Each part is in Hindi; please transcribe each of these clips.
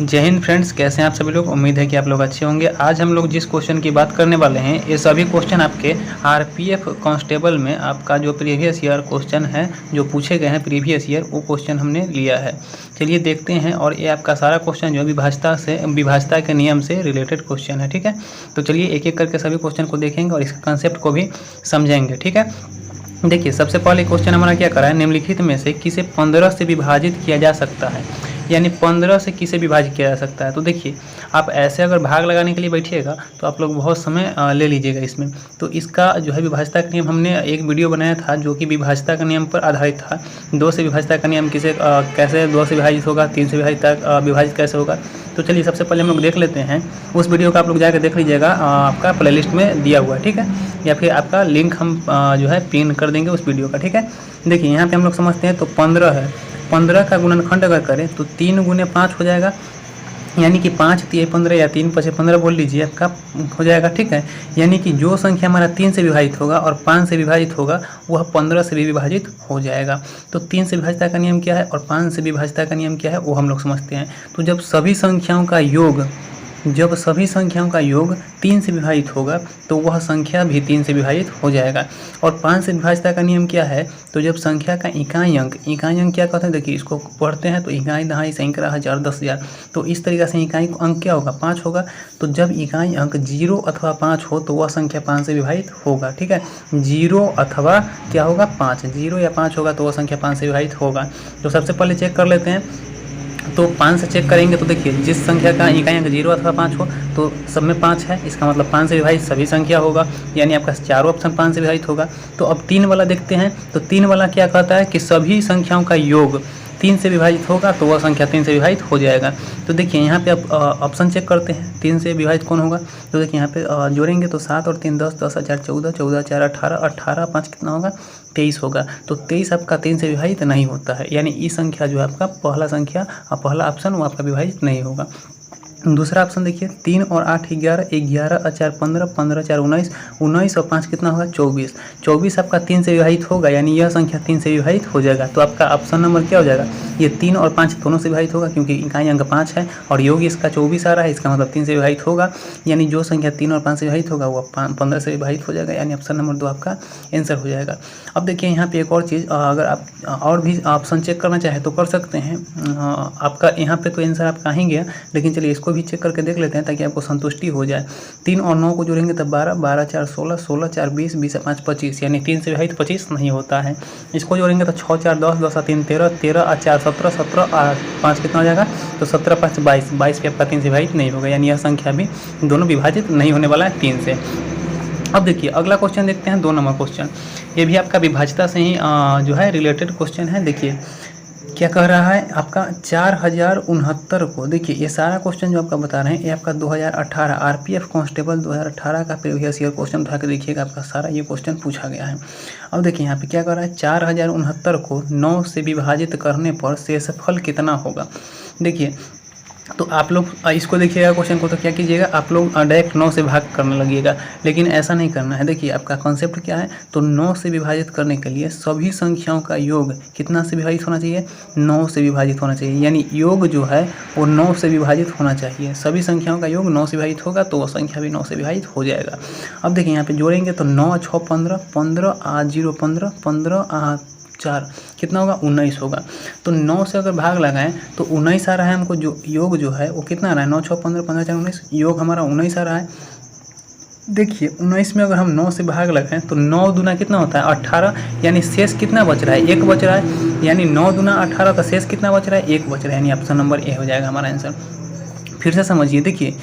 जय हिंद फ्रेंड्स, कैसे हैं आप सभी लोग। उम्मीद है कि आप लोग अच्छे होंगे। आज हम लोग जिस क्वेश्चन की बात करने वाले हैं ये सभी क्वेश्चन आपके आरपीएफ कांस्टेबल में आपका जो प्रीवियस ईयर क्वेश्चन है जो पूछे गए हैं प्रीवियस ईयर, वो क्वेश्चन हमने लिया है। चलिए देखते हैं। और ये आपका सारा क्वेश्चन जो है विभाज्यता के नियम से रिलेटेड क्वेश्चन है। ठीक है, तो चलिए एक एक करके सभी क्वेश्चन को देखेंगे और इसके कंसेप्ट को भी समझेंगे। ठीक है, देखिए सबसे पहले क्वेश्चन हमारा क्या करा है, निम्नलिखित में से किसे 15 से विभाजित किया जा सकता है, यानी 15 से किसे विभाजित किया जा सकता है। तो देखिए आप ऐसे अगर भाग लगाने के लिए बैठिएगा तो आप लोग बहुत समय ले लीजिएगा इसमें। तो इसका जो है विभाज्यता का नियम हमने एक वीडियो बनाया था जो कि विभाज्यता का नियम पर आधारित था। 2 से विभाज्यता का नियम कैसे 2 से विभाजित होगा, 3 से विभाजित कैसे होगा। तो चलिए सबसे पहले हम लोग देख लेते हैं। उस वीडियो का आप लोग जाकर देख लीजिएगा, आपका प्लेलिस्ट में दिया हुआ है। ठीक है, या फिर आपका लिंक हम जो है पिन कर देंगे उस वीडियो का। ठीक है, देखिए यहाँ पे हम लोग समझते हैं। तो 15 है, 15 का गुणनखंड अगर करें तो 3 गुने 5 हो जाएगा, यानी कि 5 तिया 15 या 3 पचे 15 बोल लीजिए, आपका हो जाएगा। ठीक है, यानी कि जो संख्या हमारा 3 से विभाजित होगा और 5 से विभाजित होगा वह 15 से भी विभाजित हो जाएगा। तो 3 से विभाज्यता का नियम क्या है और 5 से विभाज्यता का नियम क्या है वो हम लोग समझते हैं। तो जब सभी संख्याओं का योग 3 से विभाजित होगा तो वह संख्या भी 3 से विभाजित हो जाएगा। और 5 से विभाज्यता का नियम क्या है, तो जब संख्या का इकाई अंक क्या कहते हैं, देखिए इसको पढ़ते हैं तो इकाई दहाई सैकड़ा हज़ार 10,000, तो इस तरीक़े से इकाई अंक क्या होगा 5 होगा। तो जब इकाई अंक 0 अथवा 5 हो तो वह संख्या 5 से विभाजित होगा। ठीक है, 0 अथवा क्या होगा 5, 0 या 5 होगा तो वह संख्या 5 से विभाजित होगा। तो सबसे पहले चेक कर लेते हैं। तो 5 से चेक करेंगे तो देखिए जिस संख्या का इकाई अंक 0 अथवा 5 हो तो सब में 5 है, इसका मतलब 5 से विभाजित सभी संख्या होगा, यानी आपका चारों ऑप्शन 5 से विभाजित होगा। तो अब 3 वाला देखते हैं। तो 3 वाला क्या कहता है कि सभी संख्याओं का योग 3 से विभाजित होगा तो वह संख्या 3 से विभाजित हो जाएगा। तो देखिए यहाँ पे आप ऑप्शन चेक करते हैं 3 से विभाजित कौन होगा। तो देखिए यहाँ पे जोड़ेंगे तो 7 और 3 10, 10 4 14, 14 4 18, 18 5 कितना होगा 23 होगा। तो 23 आपका 3 से विभाजित नहीं होता है, यानी ये संख्या जो है आपका पहला ऑप्शन वो आपका विभाजित नहीं होगा। दूसरा ऑप्शन देखिए 3 और 8 11, 11 और 4 15, 15 4 19, 19 और 5 कितना होगा 24, 24 आपका 3 से विभाजित होगा, यानी यह संख्या 3 से विभाजित हो जाएगा। तो आपका ऑप्शन नंबर क्या हो जाएगा, ये 3 और 5 दोनों से विभाजित होगा क्योंकि इकाई अंक 5 है और योग इसका 24 आ रहा है, इसका मतलब 3 से विभाजित होगा, यानी जो संख्या 3 और 5 से विभाजित होगा वो 15 से विभाजित हो जाएगा, यानी ऑप्शन नंबर 2 आपका आंसर हो जाएगा। अब देखिए यहाँ पे एक और चीज़, अगर आप और भी ऑप्शन चेक करना चाहें तो कर सकते हैं। आपका यहाँ पे तो आंसर आपका ही गया, लेकिन चलिए इसको भी चेक करके देख लेते हैं ताकि आपको संतुष्टि हो जाए। 3 और 9 को जोड़ेंगे तब 12, 12 4 16, 16 4 20, 20 5 25, यानी 3 से विभाजित 25 नहीं होता है। इसको जोड़ेंगे तो 6 4 10, 10 3 13, 13 और 4 17, 17 और 5 कितना हो जाएगा, तो 17 5 22, 22 भी आपका 3 से विभाजित नहीं होगा, यानी यह संख्या भी दोनों विभाजित नहीं होने वाला है 3 से। अब देखिए अगला क्वेश्चन देखते हैं, 2 नंबर क्वेश्चन। ये भी आपका विभाज्यता से ही जो है रिलेटेड क्वेश्चन है। देखिए क्या कह रहा है आपका 4069 को, देखिए ये सारा क्वेश्चन जो आपका बता रहे हैं ये आपका 2018 आरपीएफ कांस्टेबल 2018 का प्रीवियस ईयर क्वेश्चन उठा के देखिएगा, आपका सारा ये क्वेश्चन पूछा गया है। अब देखिए यहाँ पे क्या कर रहा है, 4069 को 9 से विभाजित करने पर शेषफल कितना होगा। देखिए तो आप लोग इसको देखिएगा क्वेश्चन को, तो क्या कीजिएगा आप लोग डायरेक्ट 9 से भाग करने लगिएगा, लेकिन ऐसा नहीं करना है। देखिए आपका कॉन्सेप्ट क्या है, तो 9 से विभाजित करने के लिए सभी संख्याओं का योग कितना से विभाजित होना चाहिए, 9 से विभाजित होना चाहिए, यानी योग जो है वो 9 से विभाजित होना चाहिए। सभी संख्याओं का योग 9 से विभाजित होगा तो वह संख्या भी 9 से विभाजित हो जाएगा। अब देखिए यहाँ पे जोड़ेंगे तो 9 6 15, 15 0 15, 15 4 कितना होगा 19 होगा। तो 9 से अगर भाग लगाएं तो 19 आ रहा है हमको, जो योग जो है वो कितना आ रहा है 9 6 15, 15 4 19, योग हमारा 19 आ रहा है। देखिए 19 में अगर हम 9 से भाग लगाएं तो 9 दूना कितना होता है 18, यानी शेष कितना बच रहा है 1 बच रहा है, यानी 9 दूना 18 का शेष कितना बच रहा है 1 बच रहा है, यानी ऑप्शन नंबर ए हो जाएगा हमारा आंसर। फिर से समझिए, देखिए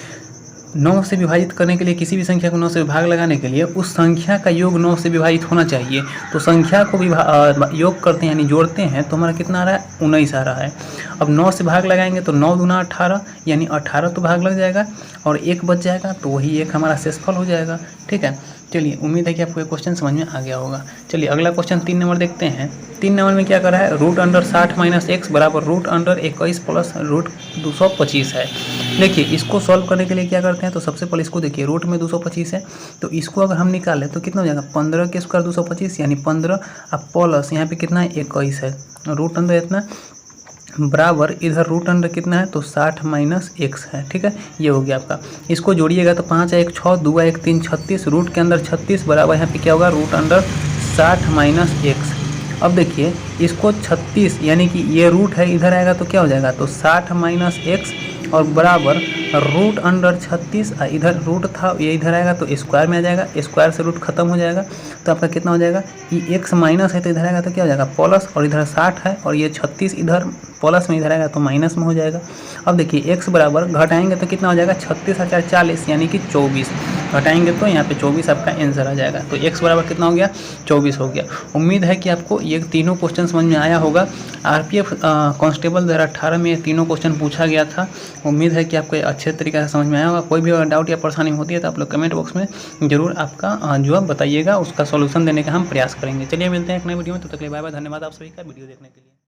9 से विभाजित करने के लिए किसी भी संख्या को 9 से भाग लगाने के लिए उस संख्या का योग 9 से विभाजित होना चाहिए। तो संख्या को योग करते हैं यानी जोड़ते हैं तो हमारा कितना आ रहा है 19 आ रहा है। अब 9 से भाग लगाएंगे तो 9 दूना 18, यानी 18 तो भाग लग जाएगा और 1 बच जाएगा, तो वही 1 हमारा शेषफल हो जाएगा। ठीक है, चलिए उम्मीद है कि आपको ये क्वेश्चन समझ में आ गया होगा। चलिए अगला क्वेश्चन 3 नंबर देखते हैं। 3 नंबर में क्या कर रहा है, √60 - x बराबर √21 प्लस √225 है। देखिए इसको सॉल्व करने के लिए क्या करते हैं, तो सबसे पहले इसको देखिए, रूट में 225 है तो इसको अगर हम निकालें तो कितना हो जाएगा 15 के स्क्वायर 225, यानी 15 अब प्लस यहाँ पे कितना है 21 है, रूट अंदर इतना बराबर इधर रूट अंडर कितना है तो 60 माइनस एक्स है। ठीक है, ये हो गया आपका। इसको जोड़िएगा तो 5 1 6 2 1 3 36, रूट के अंदर 36 बराबर यहाँ पे क्या होगा रूट अंडर 60 माइनस एक्स। अब देखिए इसको 36 यानी कि ये रूट है इधर आएगा तो क्या हो जाएगा तो 60 माइनस एक्स और बराबर रूट अंडर 36, इधर रूट था ये इधर आएगा तो स्क्वायर में आ जाएगा, स्क्वायर से रूट खत्म हो जाएगा तो आपका कितना हो जाएगा ये एक्स माइनस है तो इधर आएगा तो क्या हो जाएगा प्लस, और इधर 60 है और ये 36 इधर प्लस में इधर आएगा तो माइनस में हो जाएगा। अब देखिए x बराबर घटाएंगे तो कितना हो जाएगा 36 और 40 यानी कि 24, घटाएंगे तो यहाँ पे 24 आपका आंसर आ जाएगा। तो x बराबर कितना हो गया 24 हो गया। उम्मीद है कि आपको ये तीनों क्वेश्चन समझ में आया होगा। आरपीएफ कांस्टेबल 2018 में ये तीनों क्वेश्चन पूछा गया था। उम्मीद है कि आपको अच्छे तरीके से समझ में आया होगा। कोई भी अगर डाउट या परेशानी होती है तो आप लोग कमेंट बॉक्स में जरूर आपका जो बताइएगा, उसका सॉल्यूशन देने का हम प्रयास करेंगे। चलिए मिलते हैं एक नई वीडियो में, तब तक के लिए बाय बाय। धन्यवाद आप सभी का वीडियो देखने के लिए।